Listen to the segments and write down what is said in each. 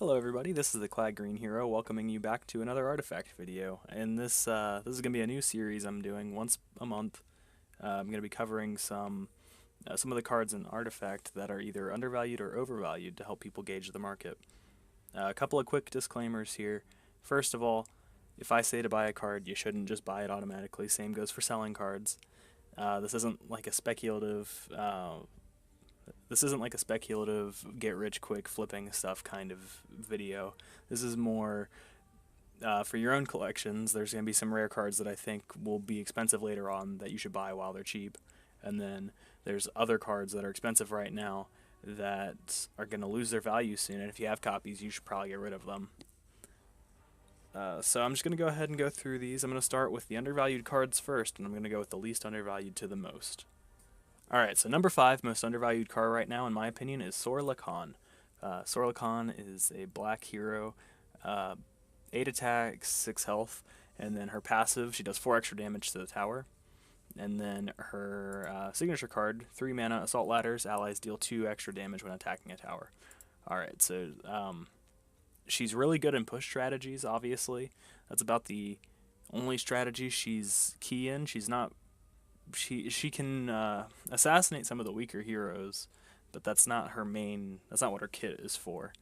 Hello everybody, this is the Clad Green Hero welcoming you back to another Artifact video. And this is going to be a new series I'm doing once a month. I'm going to be covering some of the cards in Artifact that are either undervalued or overvalued to help people gauge the market. A couple of quick disclaimers here. First of all, if I say to buy a card, you shouldn't just buy it automatically. Same goes for selling cards. This isn't like a speculative get rich quick flipping stuff kind of video. This is more for your own collections. There's going to be some rare cards that I think will be expensive later on that you should buy while they're cheap. And then there's other cards that are expensive right now that are going to lose their value soon. And if you have copies, you should probably get rid of them. So I'm just going to go ahead and go through these. I'm going to start with the undervalued cards first, and I'm going to go with the least undervalued to the most. Alright, so number 5 most undervalued card right now, in my opinion, is Sorlakan. Sorlakan is a black hero, 8 attack, 6 health, and then her passive, she does 4 extra damage to the tower. And then her signature card, 3 mana, Assault Ladders, allies deal 2 extra damage when attacking a tower. Alright, so she's really good in push strategies, obviously. That's about the only strategy she's key in. She's not... She can assassinate some of the weaker heroes, but that's not her main. That's not what her kit is for.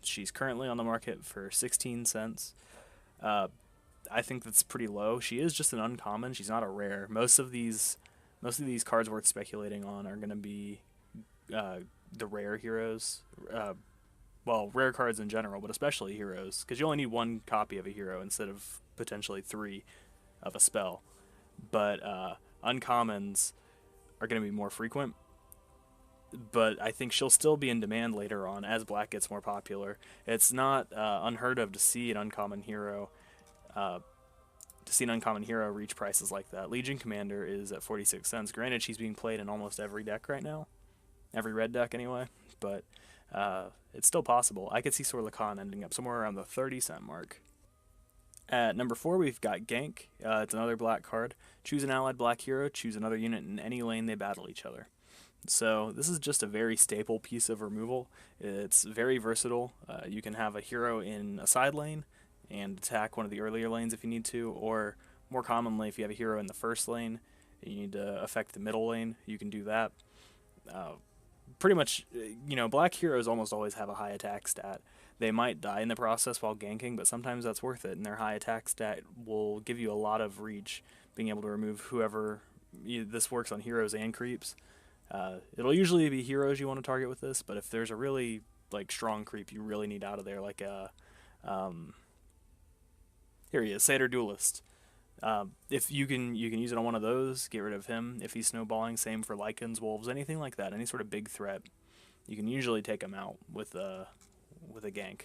She's currently on the market for 16 cents. I think that's pretty low. She is just an uncommon. She's not a rare. Most of these cards worth speculating on are going to be the rare heroes. Well, rare cards in general, but especially heroes, because you only need 1 copy of a hero instead of potentially 3 of a spell. But uncommons are going to be more frequent. But I think she'll still be in demand later on as black gets more popular. It's not unheard of to see an uncommon hero reach prices like that. Legion Commander is at 46 cents. Granted, she's being played in almost every deck right now, every red deck anyway. But it's still possible. I could see Sorlakan ending up somewhere around the 30-cent mark. At number 4, we've got Gank. It's another black card. Choose an allied black hero, choose another unit in any lane they battle each other. So this is just a very staple piece of removal. It's very versatile. You can have a hero in a side lane and attack one of the earlier lanes if you need to, or more commonly, if you have a hero in the first lane and you need to affect the middle lane, you can do that. Pretty much, black heroes almost always have a high attack stat. They might die in the process while ganking, but sometimes that's worth it, and their high attack stat will give you a lot of reach, being able to remove whoever. This works on heroes and creeps. It'll usually be heroes you want to target with this, but if there's a really strong creep you really need out of there, like a here he is, Satyr Duelist. If you can use it on one of those, get rid of him. If he's snowballing, same for Lycans, Wolves, anything like that, any sort of big threat, you can usually take him out with a gank.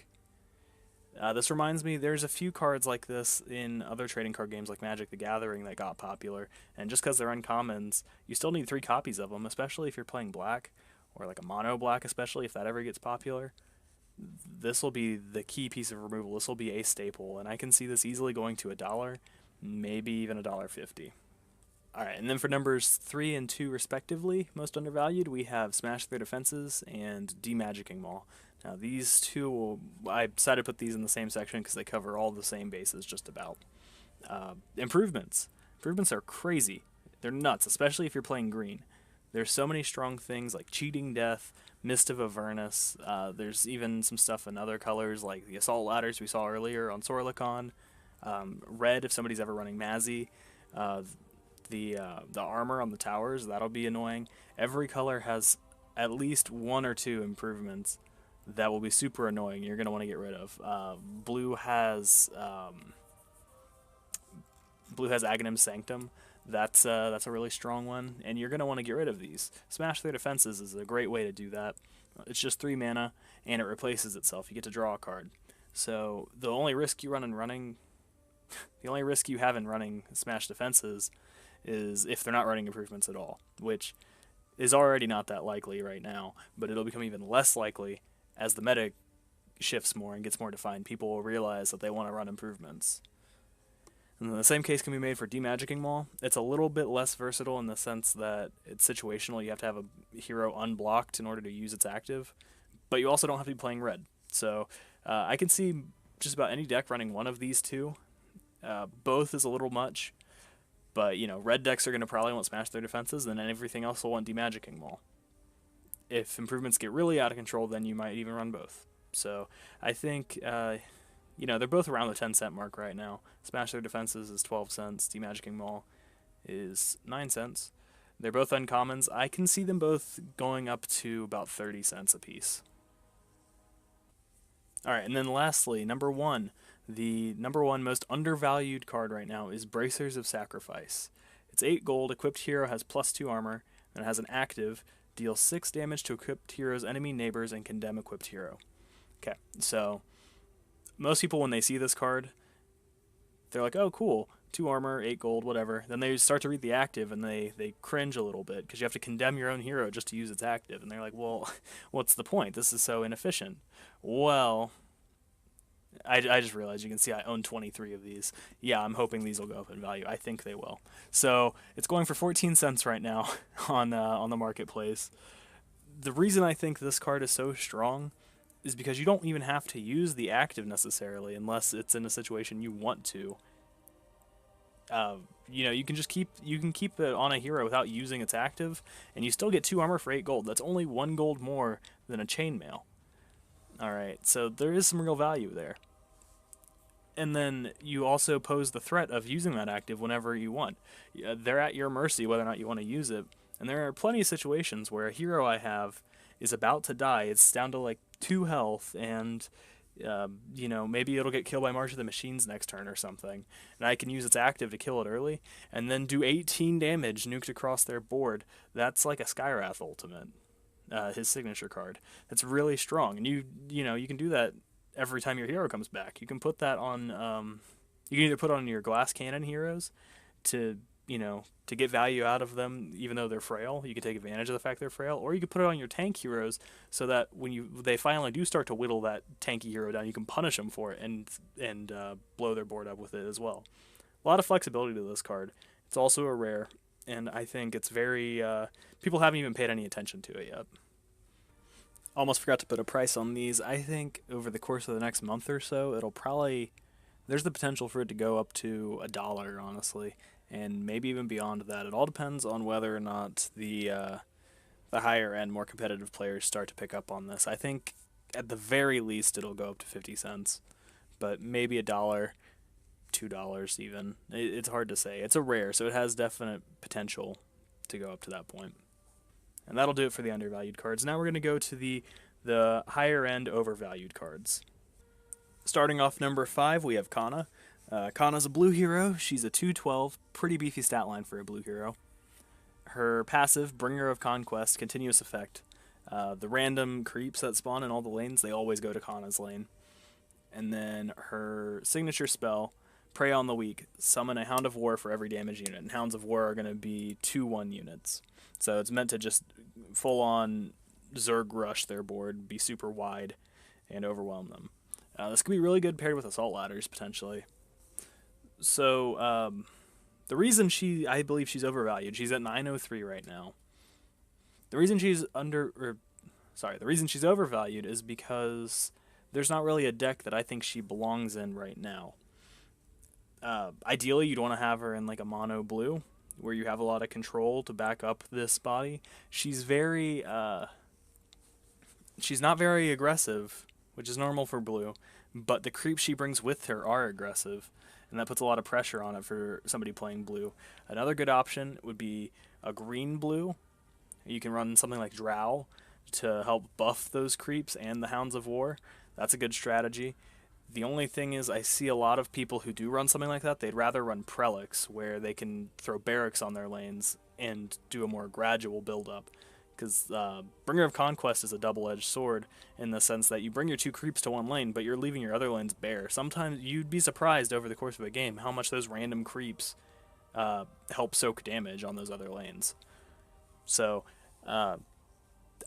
This reminds me, there's a few cards like this in other trading card games like Magic the Gathering that got popular, and just because they're uncommons, you still need 3 copies of them, especially if you're playing black, or like a mono black, especially if that ever gets popular. This will be the key piece of removal. This will be a staple, and I can see this easily going to $1, maybe even $1.50. Alright, and then for numbers 3 and 2 respectively, most undervalued, we have Smash Their Defenses and Demagicking Maul. Now these two, I decided to put these in the same section because they cover all the same bases just about. Improvements. Improvements are crazy. They're nuts, especially if you're playing green. There's so many strong things like Cheating Death, Mist of Avernus. There's even some stuff in other colors like the Assault Ladders we saw earlier on Sorlakan. Red if somebody's ever running Mazzy. The armor on the towers, that'll be annoying. Every color has at least 1 or 2 improvements that will be super annoying. You're going to want to get rid of. Blue has Aghanim Sanctum. That's a really strong one, and you're going to want to get rid of these. Smash Their Defenses is a great way to do that. It's just 3 mana, and it replaces itself. You get to draw a card. So the only risk you have in running Smash Defenses is if they're not running improvements at all, which is already not that likely right now, but it'll become even less likely as the meta shifts more and gets more defined. People will realize that they want to run improvements. And the same case can be made for Demagicking Maul. It's a little bit less versatile in the sense that it's situational. You have to have a hero unblocked in order to use its active, but you also don't have to be playing red. So I can see just about any deck running one of these two. Both is a little much, but red decks are going to probably want Smash their defenses, and then everything else will want Demagicking them all. If improvements get really out of control, then you might even run both. So I think they're both around the 10-cent mark right now. Smash their defenses is 12 cents. Demagicking Maul is 9 cents. They're both uncommons. I can see them both going up to about 30 cents a piece. All right, and then lastly, number one. The number one most undervalued card right now is Bracers of Sacrifice. It's 8 gold, equipped hero has +2 armor, and it has an active, deals 6 damage to equipped hero's enemy neighbors and condemn equipped hero. Okay, so most people when they see this card, they're like, oh cool, 2 armor, 8 gold, whatever. Then they start to read the active and they cringe a little bit because you have to condemn your own hero just to use its active. And they're like, well, what's the point? This is so inefficient. Well, I just realized you can see I own 23 of these. Yeah, I'm hoping these will go up in value. I think they will. So it's going for 14 cents right now on the marketplace. The reason I think this card is so strong is because you don't even have to use the active necessarily unless it's in a situation you want to. You can just keep it on a hero without using its active, and you still get 2 armor for 8 gold. That's only 1 gold more than a chainmail. Alright, so there is some real value there. And then you also pose the threat of using that active whenever you want. They're at your mercy whether or not you want to use it. And there are plenty of situations where a hero I have is about to die. It's down to like 2 health, and maybe it'll get killed by March of the Machines next turn or something. And I can use its active to kill it early, and then do 18 damage nuked across their board. That's like a Skywrath ultimate. His signature card. That's really strong, and you can do that every time your hero comes back. You can put that on. You can either put it on your glass cannon heroes to get value out of them, even though they're frail. You can take advantage of the fact they're frail, or you can put it on your tank heroes so that when they finally do start to whittle that tanky hero down, you can punish them for it and blow their board up with it as well. A lot of flexibility to this card. It's also a rare, and I think it's very people haven't even paid any attention to it yet. Almost forgot to put a price on these. I think over the course of the next month or so, there's the potential for it to go up to $1, honestly, and maybe even beyond that. It all depends on whether or not the higher end, more competitive players start to pick up on this. I think at the very least it'll go up to 50 cents, but maybe $1, $2 even. It's hard to say. It's a rare, so it has definite potential to go up to that point. And that'll do it for the undervalued cards. Now we're going to go to the higher end overvalued cards. Starting off number 5, we have Kana. Kana's a blue hero. She's a 212, pretty beefy stat line for a blue hero. Her passive, Bringer of Conquest, continuous effect. The random creeps that spawn in all the lanes, they always go to Kana's lane. And then her signature spell, Prey on the Weak, summon a Hound of War for every damage unit. And Hounds of War are going to be 2/1 units. So it's meant to just full-on Zerg rush their board, be super wide, and overwhelm them. This could be really good paired with Assault Ladders, potentially. So the reason I believe she's overvalued, she's at 903 right now. The reason she's overvalued is because there's not really a deck that I think she belongs in right now. Ideally, you'd want to have her in like a mono blue, where you have a lot of control to back up this body. She's not very aggressive, which is normal for blue, but the creeps she brings with her are aggressive, and that puts a lot of pressure on it for somebody playing blue. Another good option would be a green blue. You can run something like Drow to help buff those creeps and the Hounds of War. That's a good strategy. The only thing is I see a lot of people who do run something like that, they'd rather run Prelix, where they can throw barracks on their lanes and do a more gradual build-up. Because Bringer of Conquest is a double-edged sword in the sense that you bring your 2 creeps to one lane, but you're leaving your other lanes bare. Sometimes you'd be surprised over the course of a game how much those random creeps help soak damage on those other lanes. So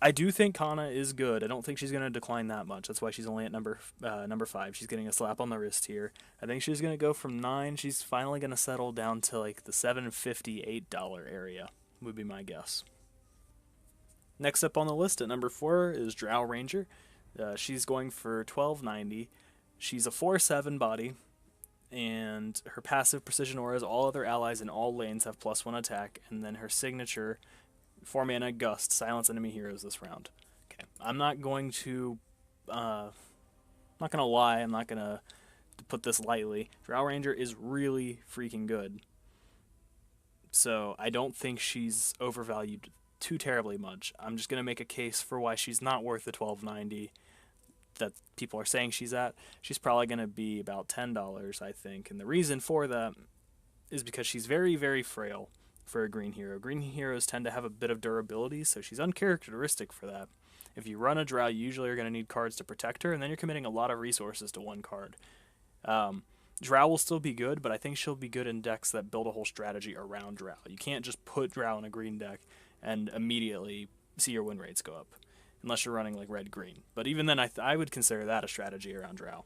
I do think Kana is good. I don't think she's going to decline that much. That's why she's only at number 5. She's getting a slap on the wrist here. I think she's going to go from 9. She's finally going to settle down to like the $7.50, $8 area, would be my guess. Next up on the list at number 4 is Drow Ranger. She's going for 1290. She's a 4/7 body, and her passive precision aura is all other allies in all lanes have +1 attack, and then her signature 4 mana gust, silence enemy heroes this round. Okay, I'm not going to lie, I'm not gonna put this lightly. Drow Ranger is really freaking good. So I don't think she's overvalued too terribly much. I'm just gonna make a case for why she's not worth the 1290 that people are saying she's at. She's probably gonna be about $10, I think. And the reason for that is because she's very, very frail for a green hero. Green heroes tend to have a bit of durability, so she's uncharacteristic for that. If you run a Drow, you usually are going to need cards to protect her, and then you're committing a lot of resources to one card. Drow will still be good, but I think she'll be good in decks that build a whole strategy around Drow. You can't just put Drow in a green deck and immediately see your win rates go up, unless you're running like red-green. But even then, I would consider that a strategy around Drow.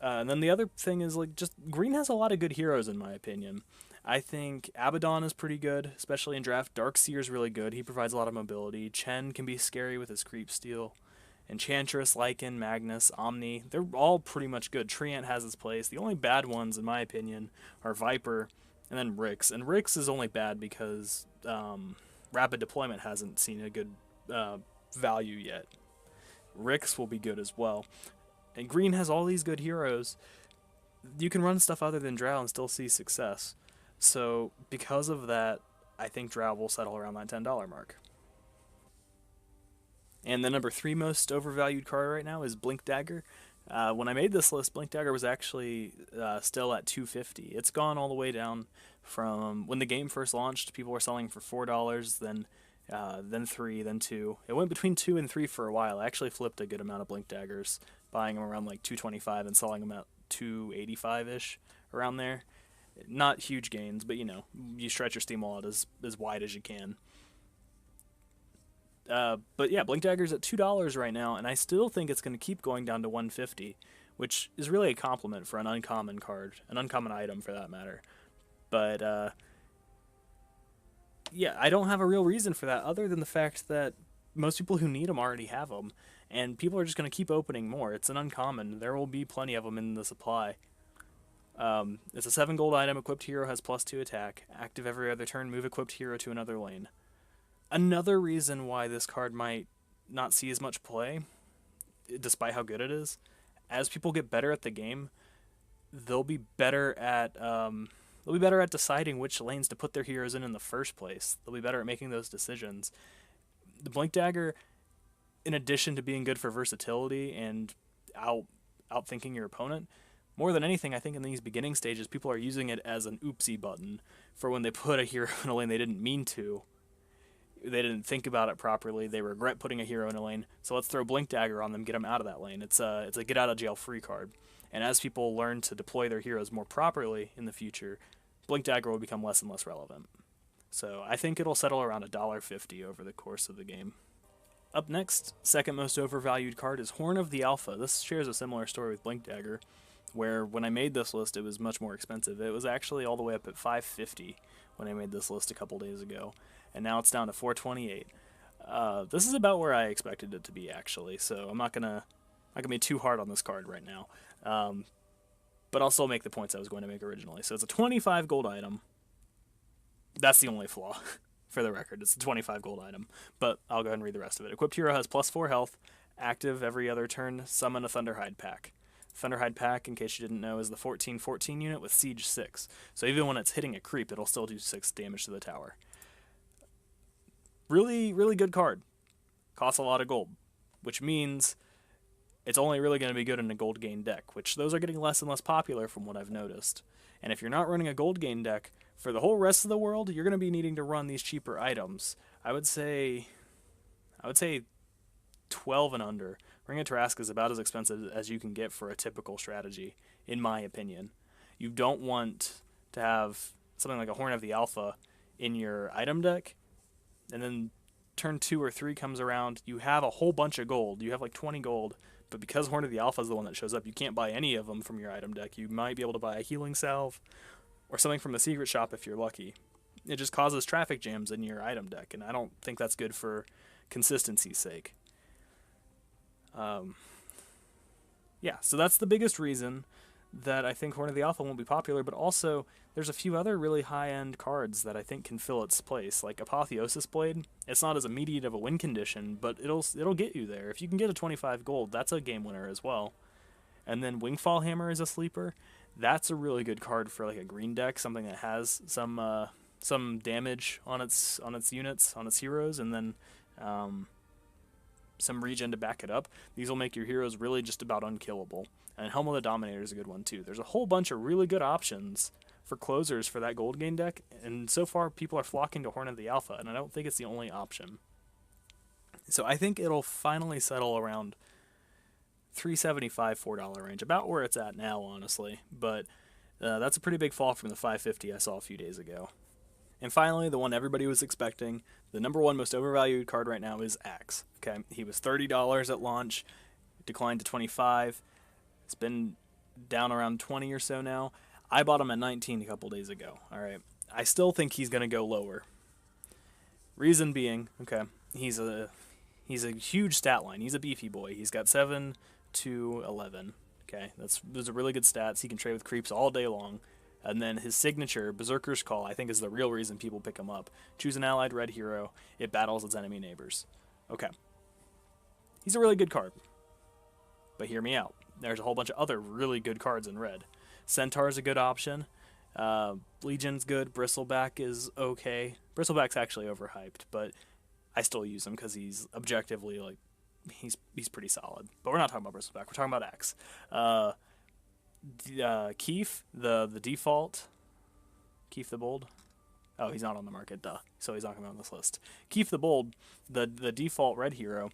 And then the other thing is, like, just green has a lot of good heroes in my opinion. I think Abaddon is pretty good, especially in draft. Darkseer is really good. He provides a lot of mobility. Chen can be scary with his creep steal. Enchantress, Lycan, Magnus, Omni, they're all pretty much good. Treant has its place. The only bad ones, in my opinion, are Viper and then Rix. And Rix is only bad because Rapid Deployment hasn't seen a good value yet. Rix will be good as well. And green has all these good heroes. You can run stuff other than Drow and still see success. So because of that, I think Drow will settle around that $10 mark. And the number 3 most overvalued card right now is Blink Dagger. When I made this list, Blink Dagger was actually still at $250. It's gone all the way down from when the game first launched. People were selling for $4, then $3, then $2. It went between $2 and $3 for a while. I actually flipped a good amount of Blink Daggers, buying them around like $225 and selling them at $285-ish, around there. Not huge gains, but you know, you stretch your Steam wallet as wide as you can. But yeah, Blink Dagger's at $2 right now, and I still think it's going to keep going down to $150, which is really a compliment for an uncommon card, an uncommon item for that matter. But yeah, I don't have a real reason for that other than the fact that most people who need them already have them, and people are just going to keep opening more. It's an uncommon. There will be plenty of them in the supply. It's a 7 gold item. Equipped hero has +2 attack. Active every other turn. Move equipped hero to another lane. Another reason why this card might not see as much play, despite how good it is, as people get better at the game, they'll be better at deciding which lanes to put their heroes in the first place. They'll be better at making those decisions. The Blink Dagger, in addition to being good for versatility and outthinking your opponent, more than anything, I think in these beginning stages, people are using it as an oopsie button for when they put a hero in a lane they didn't mean to. They didn't think about it properly. They regret putting a hero in a lane, so let's throw Blink Dagger on them, get them out of that lane. It's a get out of jail free card. And as people learn to deploy their heroes more properly in the future, Blink Dagger will become less and less relevant. So I think it'll settle around $1.50 over the course of the game. Up next, second most overvalued card is Horn of the Alpha. This shares a similar story with Blink Dagger, where when I made this list, it was much more expensive. It was actually all the way up at $550 when I made this list a couple days ago, and now it's down to $428. This is about where I expected it to be, actually, so I'm not gonna be too hard on this card right now. But I'll still make the points I was going to make originally. So it's a 25 gold item. That's the only flaw, for the record. It's a 25 gold item, but I'll go ahead and read the rest of it. Equipped hero has +4 health, active every other turn, summon a Thunderhide pack. Thunderhide pack, in case you didn't know, is the 14/14 unit with Siege 6. So even when it's hitting a creep, it'll still do 6 damage to the tower. Really, really good card. Costs a lot of gold, which means it's only really going to be good in a gold gain deck, which those are getting less and less popular from what I've noticed. And if you're not running a gold gain deck, for the whole rest of the world, you're going to be needing to run these cheaper items. I would say 12 and under. Ring of Tarrasque is about as expensive as you can get for a typical strategy, in my opinion. You don't want to have something like a Horn of the Alpha in your item deck, and then turn 2 or 3 comes around, you have a whole bunch of gold. You have like 20 gold, but because Horn of the Alpha is the one that shows up, you can't buy any of them from your item deck. You might be able to buy a healing salve or something from the secret shop if you're lucky. It just causes traffic jams in your item deck, and I don't think that's good for consistency's sake. Yeah, so that's the biggest reason that I think Horn of the Alpha won't be popular, but also there's a few other really high-end cards that I think can fill its place, like Apotheosis Blade. It's not as immediate of a win condition, but it'll get you there. If you can get a 25 gold, that's a game winner as well. And then Wingfall Hammer is a sleeper. That's a really good card for like a green deck, something that has some damage on its units, on its heroes, and then some regen to back it up. These will make your heroes really just about unkillable. And Helm of the Dominator is a good one too. There's a whole bunch of really good options for closers for that gold gain deck, and so far people are flocking to Horn of the Alpha, and I don't think it's the only option. So I think it'll finally settle around $3.75, $4 range, about where it's at now, honestly. But that's a pretty big fall from the $5.50 I saw a few days ago. And finally, the one everybody was expecting, the number one most overvalued card right now is Axe. Okay, he was $30 at launch, declined to $25. It's been down around 20 or so now. I bought him at 19 a couple days ago. All right, I still think he's going to go lower. Reason being, okay, he's a huge stat line. He's a beefy boy. He's got 7 to 11. Okay, those are really good stats. He can trade with creeps all day long. And then his signature, Berserker's Call, I think is the real reason people pick him up. Choose an allied red hero. It battles its enemy neighbors. Okay. He's a really good card. But hear me out. There's a whole bunch of other really good cards in red. Centaur's a good option. Legion's good. Bristleback is okay. Bristleback's actually overhyped, but I still use him because he's objectively, like, he's pretty solid. But we're not talking about Bristleback. We're talking about Axe. Keith, the default. Keith the Bold. Oh, he's not on the market, duh. So he's not going to be on this list. Keith the Bold, the default red hero,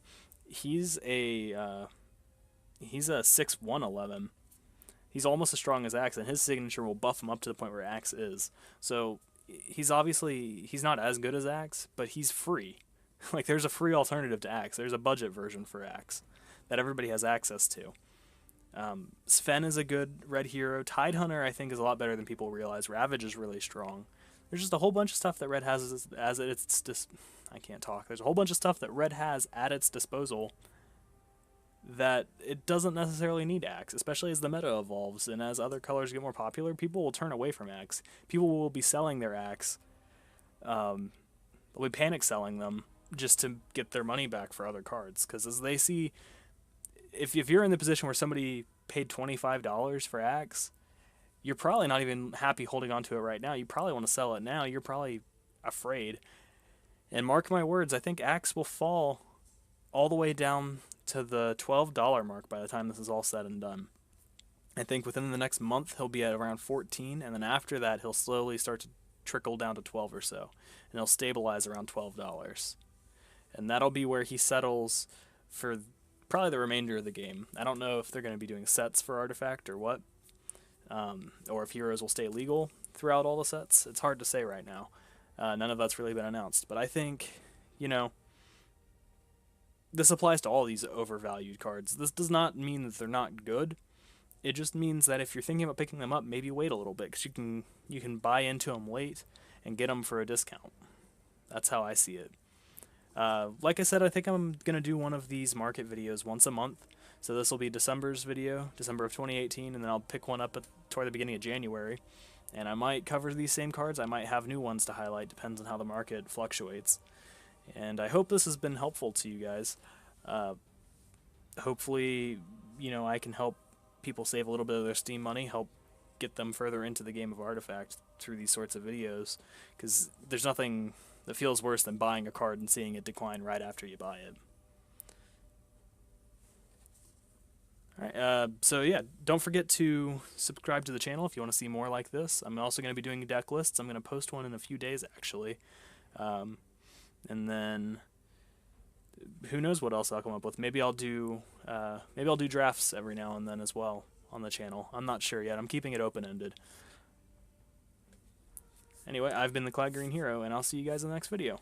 he's a 6/1/11. He's almost as strong as Axe, and his signature will buff him up to the point where Axe is. So he's not as good as Axe, but he's free. Like, there's a free alternative to Axe. There's a budget version for Axe that everybody has access to. Sven is a good red hero. Tidehunter, I think, is a lot better than people realize. Ravage is really strong. There's just a whole bunch of stuff that Red has I can't talk. There's a whole bunch of stuff that Red has at its disposal that it doesn't necessarily need Axe, especially as the meta evolves and as other colors get more popular. People will turn away from Axe. People will be selling their Axe. They'll be panic selling them just to get their money back for other cards, because as they see, if you're in the position where somebody paid $25 for Axe, you're probably not even happy holding on to it right now. You probably want to sell it now. You're probably afraid. And mark my words, I think Axe will fall all the way down to the $12 mark by the time this is all said and done. I think within the next month he'll be at around 14, and then after that he'll slowly start to trickle down to 12 or so, and he'll stabilize around $12. And that'll be where he settles for probably the remainder of the game. I don't know if they're going to be doing sets for Artifact or what, or if heroes will stay legal throughout all the sets. It's hard to say right now. None of that's really been announced, but I think, this applies to all these overvalued cards. This does not mean that they're not good. It just means that if you're thinking about picking them up, maybe wait a little bit, because you can buy into them late and get them for a discount. That's how I see it. Like I said, I think I'm going to do one of these market videos once a month. So this will be December's video, December of 2018, and then I'll pick one up toward the beginning of January. And I might cover these same cards. I might have new ones to highlight, depends on how the market fluctuates. And I hope this has been helpful to you guys. Hopefully, I can help people save a little bit of their Steam money, help get them further into the game of Artifact through these sorts of videos, because there's nothing that feels worse than buying a card and seeing it decline right after you buy it. Alright, so yeah, don't forget to subscribe to the channel if you want to see more like this. I'm also going to be doing deck lists. I'm going to post one in a few days, actually. And then who knows what else I'll come up with. Maybe I'll do drafts every now and then as well on the channel. I'm not sure yet. I'm keeping it open-ended. Anyway, I've been the Cloud Green Hero, and I'll see you guys in the next video.